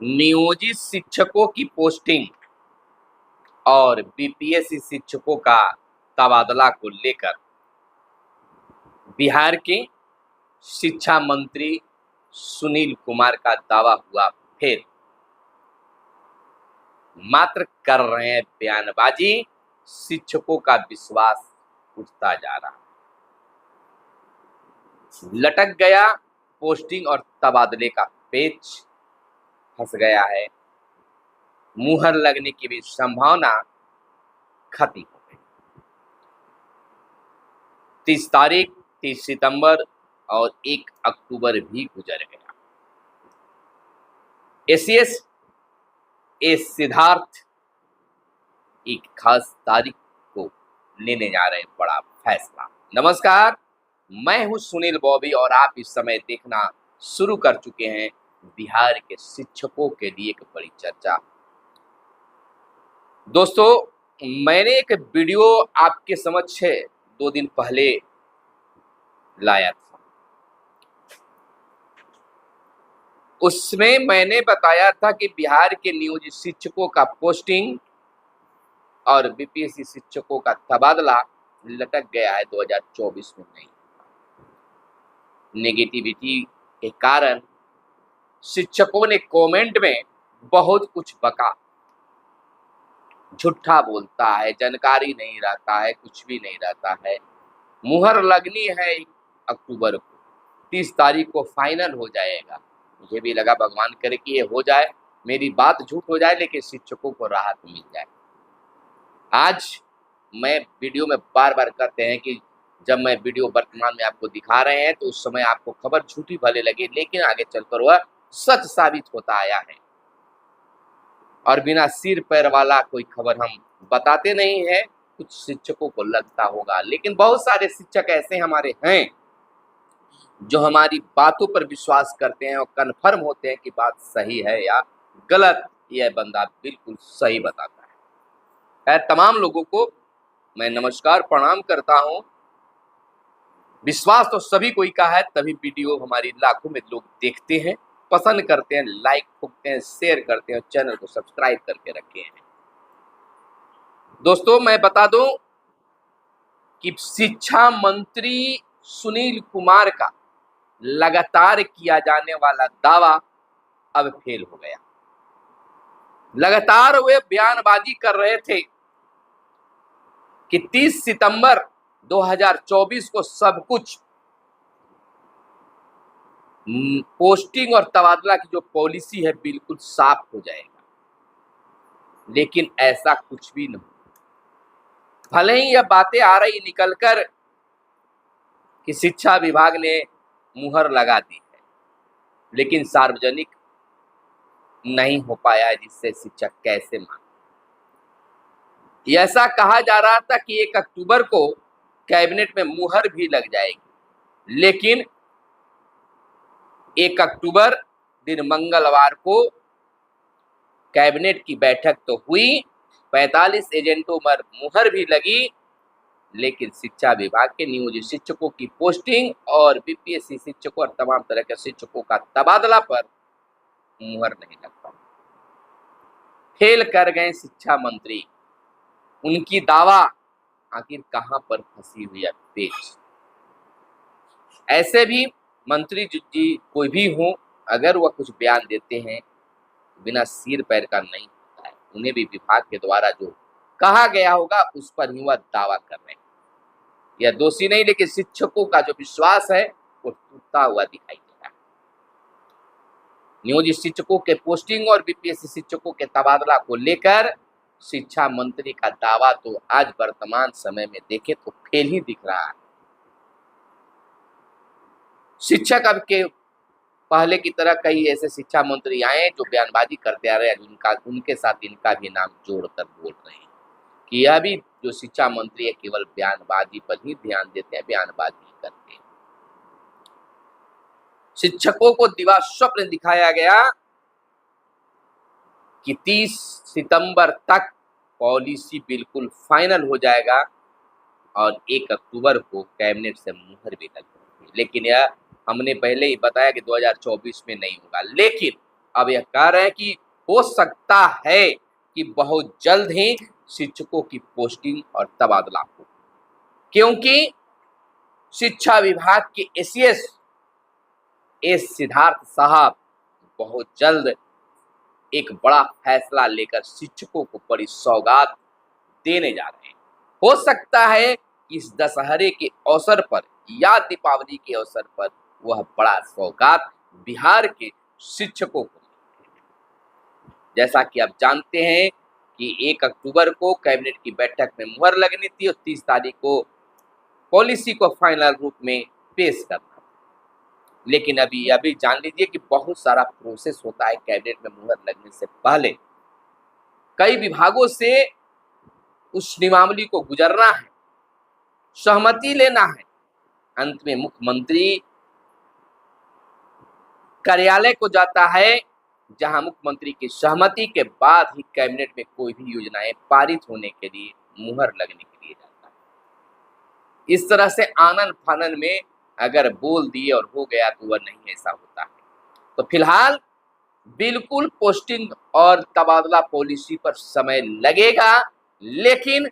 नियोजित शिक्षकों की पोस्टिंग और बीपीएससी शिक्षकों का तबादला को लेकर बिहार के शिक्षा मंत्री सुनील कुमार का दावा हुआ फेल। मात्र कर रहे हैं बयानबाजी, शिक्षकों का विश्वास उठता जा रहा। लटक गया पोस्टिंग और तबादले का पेच, फंस गया है। मुहर लगने की भी संभावना खत्म हो गई। 30 तारीख, 30 सितंबर और 1 अक्टूबर भी गुजर गया। एसीएस सिद्धार्थ एक खास तारीख को लेने जा रहे हैं बड़ा फैसला। नमस्कार, मैं हूं सुनील बॉबी और आप इस समय देखना शुरू कर चुके हैं बिहार के शिक्षकों के लिए एक बड़ी चर्चा। दोस्तों, मैंने एक वीडियो आपके समक्ष 2 दिन पहले लाया था। उसमें मैंने बताया था कि बिहार के नियोजित शिक्षकों का पोस्टिंग और बीपीएससी शिक्षकों का तबादला लटक गया है, 2024 में नहीं। नेगेटिविटी के कारण शिक्षकों ने कमेंट में बहुत कुछ बका। झूठा बोलता है, जानकारी नहीं रहता है, कुछ भी नहीं रहता है। मुहर लगनी है 1 अक्टूबर को, 30 तारीख को फाइनल हो जाएगा। मुझे भी लगा भगवान करे कि ये हो जाए, मेरी बात झूठ हो जाए, लेकिन शिक्षकों को राहत मिल जाए। आज मैं वीडियो में बार बार कहते हैं कि जब मैं वीडियो वर्तमान में आपको दिखा रहे हैं तो उस समय आपको खबर झूठी भले लगे, लेकिन आगे चलकर वह सच साबित होता आया है। और बिना सिर पैर वाला कोई खबर हम बताते नहीं है। कुछ शिक्षकों को लगता होगा, लेकिन बहुत सारे शिक्षक ऐसे हमारे हैं जो हमारी बातों पर विश्वास करते हैं और कन्फर्म होते हैं कि बात सही है या गलत। यह बंदा बिल्कुल सही बताता है। तमाम लोगों को मैं नमस्कार प्रणाम करता हूं। विश्वास तो सभी कोई का है, तभी वीडियो हमारी लाखों में लोग देखते हैं, पसंद करते हैं, लाइक ठोकते हैं, शेयर करते हैं और चैनल को सब्सक्राइब करके रखे हैं। दोस्तों, मैं बता दूं कि शिक्षा मंत्री सुनील कुमार का लगातार किया जाने वाला दावा अब फेल हो गया। लगातार वे बयानबाजी कर रहे थे कि 30 सितंबर 2024 को सब कुछ पोस्टिंग और तबादला की जो पॉलिसी है बिल्कुल साफ हो जाएगा, लेकिन ऐसा कुछ भी नहीं। भले ही यह बातें आ रही निकलकर कि शिक्षा विभाग ने मुहर लगा दी है, लेकिन सार्वजनिक नहीं हो पाया है, जिससे शिक्षक कैसे माने। ऐसा कहा जा रहा था कि 1 अक्टूबर को कैबिनेट में मुहर भी लग जाएगी, लेकिन 1 अक्टूबर दिन मंगलवार को कैबिनेट की बैठक तो हुई, 45 एजेंटों पर मुहर भी लगी, लेकिन शिक्षा विभाग के नियोजित शिक्षकों की पोस्टिंग और बीपीएससी शिक्षकों और तमाम तरह के शिक्षकों का तबादला पर मुहर नहीं लग पाई। फेल कर गए शिक्षा मंत्री। उनकी दावा आखिर कहां पर फंसी हुई है पेच। ऐसे भी मंत्री जी कोई भी हो, अगर वह कुछ बयान देते हैं बिना सिर पैर का नहीं होता है। उन्हें भी विभाग के द्वारा जो कहा गया होगा उस पर ही वह दावा कर रहे हैं। यह दोषी नहीं, लेकिन शिक्षकों का जो विश्वास है वो टूटता हुआ दिखाई दे रहा है। नियोजित शिक्षकों के पोस्टिंग और बीपीएससी शिक्षकों के तबादला को लेकर शिक्षा मंत्री का दावा तो आज वर्तमान समय में देखें तो फेल ही दिख रहा है। शिक्षक अब के पहले की तरह कई ऐसे शिक्षा मंत्री आए जो बयानबाजी करते आ रहे हैं, उनके साथ इनका भी नाम जोड़कर बोल रहे हैं कि यह भी जो शिक्षा मंत्री है केवल बयानबाजी पर ही ध्यान देते हैं, बयानबाजी करते हैं। शिक्षकों को दिवा स्वप्न दिखाया गया कि 30 सितंबर तक पॉलिसी बिल्कुल फाइनल हो जाएगा और 1 अक्टूबर को कैबिनेट से मुहर भी लग जाएगी, लेकिन यह हमने पहले ही बताया कि 2024 में नहीं होगा। लेकिन अब यह कह रहे हैं कि हो सकता है कि बहुत जल्द ही शिक्षकों की पोस्टिंग और तबादला हो, क्योंकि शिक्षा विभाग के एसीएस एस सिद्धार्थ साहब बहुत जल्द एक बड़ा फैसला लेकर शिक्षकों को बड़ी सौगात देने जा रहे हैं। हो सकता है कि इस दशहरे के अवसर पर या दीपावली के अवसर पर वह बड़ा सौगात बिहार के शिक्षकों को। जैसा कि आप जानते हैं कि 1 अक्टूबर को कैबिनेट की बैठक में मुहर लगनी थी और 30 तारीख को पॉलिसी को फाइनल रूप में पेश करना, लेकिन अभी जान लीजिए कि बहुत सारा प्रोसेस होता है कैबिनेट में मुहर लगने से पहले। कई विभागों से उस नियमावली को गुजरना है, सहमति लेना है, अंत में मुख्यमंत्री कार्यालय को जाता है, जहां मुख्यमंत्री की सहमति के बाद ही कैबिनेट में कोई भी योजनाएं पारित होने के लिए मुहर लगने के लिए जाता है। इस तरह से आनन फानन में अगर बोल दिए और हो गया तो वह नहीं ऐसा होता है। तो फिलहाल बिल्कुल पोस्टिंग और तबादला पॉलिसी पर समय लगेगा, लेकिन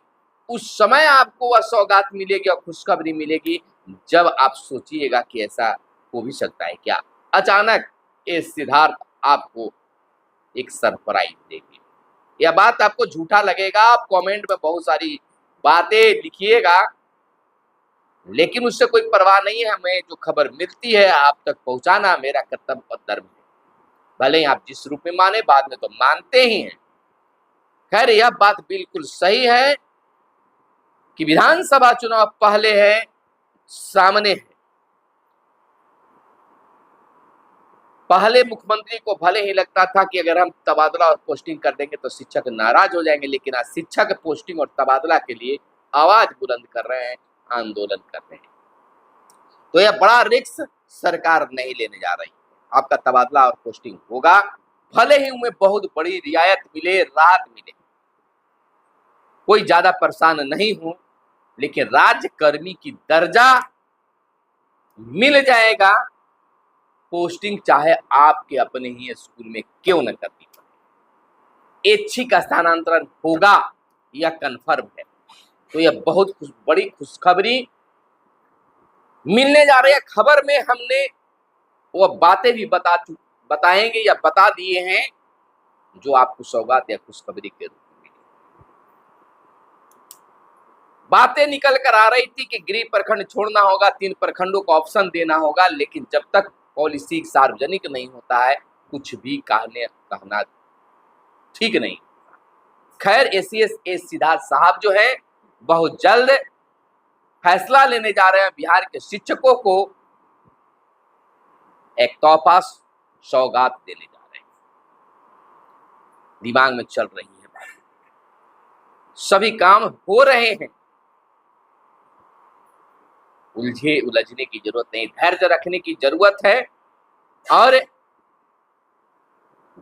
उस समय आपको वह सौगात मिलेगी और खुशखबरी मिलेगी जब आप सोचिएगा कि ऐसा हो भी सकता है क्या। अचानक ये सिद्धार्थ आपको एक सरप्राइज देगी। यह बात आपको झूठा लगेगा, आप कमेंट में बहुत सारी बातें लिखिएगा, लेकिन उससे कोई परवाह नहीं है। हमें जो खबर मिलती है आप तक पहुंचाना मेरा कर्तव्य और धर्म है, भले ही आप जिस रूप में माने, बाद में तो मानते ही हैं। खैर, यह बात बिल्कुल सही है कि विधानसभा चुनाव पहले है, सामने है। पहले मुख्यमंत्री को भले ही लगता था कि अगर हम तबादला और पोस्टिंग कर देंगे तो शिक्षक नाराज हो जाएंगे, लेकिन आज शिक्षक पोस्टिंग और तबादला के लिए आवाज बुलंद कर रहे हैं, आंदोलन कर रहे हैं। तो यह बड़ा रिस्क सरकार नहीं लेने जा रही। आपका तबादला और पोस्टिंग होगा, भले ही उनमें बहुत बड़ी रियायत मिले, राहत मिले, कोई ज्यादा परेशान नहीं हो, लेकिन राज्य कर्मी की दर्जा मिल जाएगा। पोस्टिंग चाहे आपके अपने ही स्कूल में क्यों न करनी पड़े, ऐच्छिक स्थानांतरण होगा, यह कन्फर्म है। तो यह बहुत बड़ी खुशखबरी मिलने जा रही है। खबर में हमने वह बातें भी बताएंगे या बता दिए हैं जो आपको सौगात या खुशखबरी के रूप में मिली। बातें निकल कर आ रही थी कि गृह प्रखंड छोड़ना होगा, 3 प्रखंडों को ऑप्शन देना होगा, लेकिन जब तक पॉलिसी सार्वजनिक नहीं होता है कुछ भी कहना ठीक नहीं। खैर, एसीएस एस सिद्धार्थ साहब जो है बहुत जल्द फैसला लेने जा रहे हैं। बिहार के शिक्षकों को एक तोहफा सौगात देने जा रहे हैं। दिमाग में चल रही है बात, सभी काम हो रहे हैं, उलझने की जरूरत नहीं, धैर्य रखने की जरूरत है। और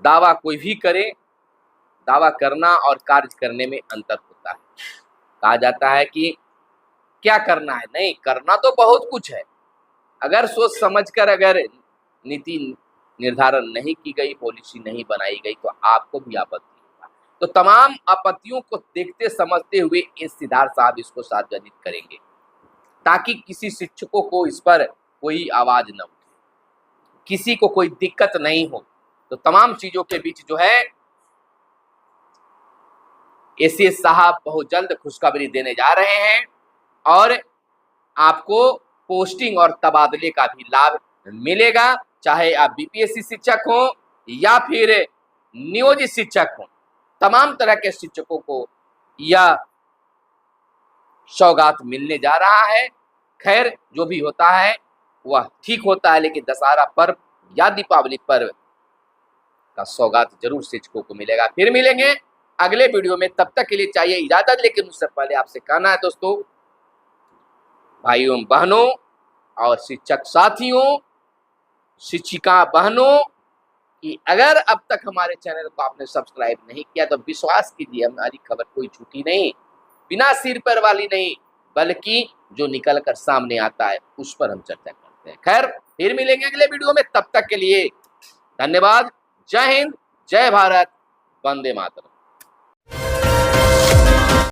दावा कोई भी करे, दावा करना और कार्य करने में अंतर होता है। कहा जाता है कि क्या करना है, नहीं करना तो बहुत कुछ है। अगर सोच समझकर अगर नीति निर्धारण नहीं की गई, पॉलिसी नहीं बनाई गई तो आपको भी आपत्ति होगा। तो तमाम आपत्तियों को देखते समझते हुए इस सिद्धार्थ साहब इसको सार्वजनिक करेंगे, ताकि किसी शिक्षकों को इस पर कोई आवाज न उठे, किसी को कोई दिक्कत नहीं हो। तो तमाम चीजों के बीच जो है एसीएस साहब बहुत जल्द खुशखबरी देने जा रहे हैं और आपको पोस्टिंग और तबादले का भी लाभ मिलेगा, चाहे आप बीपीएससी शिक्षक हो या फिर नियोजित शिक्षक हो। तमाम तरह के शिक्षकों को यह सौगात मिलने जा रहा है। खैर, जो भी होता है वह ठीक होता है, लेकिन दशहरा पर्व या दीपावली पर्व का सौगात जरूर शिक्षकों को मिलेगा। फिर मिलेंगे अगले वीडियो में, तब तक के लिए चाहिए इजाजत। लेकिन उससे पहले आपसे कहना है दोस्तों, भाइयों बहनों और शिक्षक साथियों, शिक्षिका बहनों, कि अगर अब तक हमारे चैनल को आपने सब्सक्राइब नहीं किया तो विश्वास कीजिए, हमारी खबर कोई झूठी नहीं, बिना सिर पर वाली नहीं, बल्कि जो निकल कर सामने आता है उस पर हम चर्चा करते हैं। खैर, फिर मिलेंगे अगले वीडियो में, तब तक के लिए धन्यवाद। जय हिंद, जय भारत, वंदे मातरम।